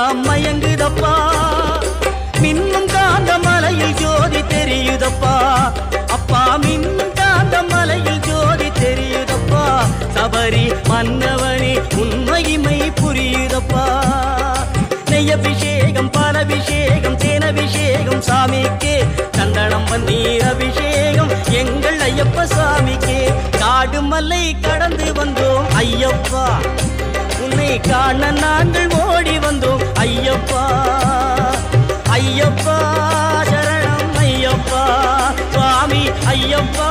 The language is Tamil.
எல்லாம் மயங்குதப்பா மின்னும் காந்த மலையில் ஜோதி தெரியுதப்பா அப்பா மின்னும் காந்த மலையில் ஜோதி தெரியுதப்பா சபரி மன்னவனே உண்மைமை புரியுதப்பா நெய்யபிஷேகம் பாலபிஷேகம் தேனபிஷேகம் சாமிக்கே சந்தனம் பன்னீர் அபிஷேகம் எங்கள் ஐயப்ப சாமிக்கே காடு மலை கடந்து வந்தோம் ஐயப்பா உன்னை காண நாங்கள் ஓடி வந்தோம் ஐயப்பா ஐயப்பா சரணம் ஐயப்பா சுவாமி ஐயப்பா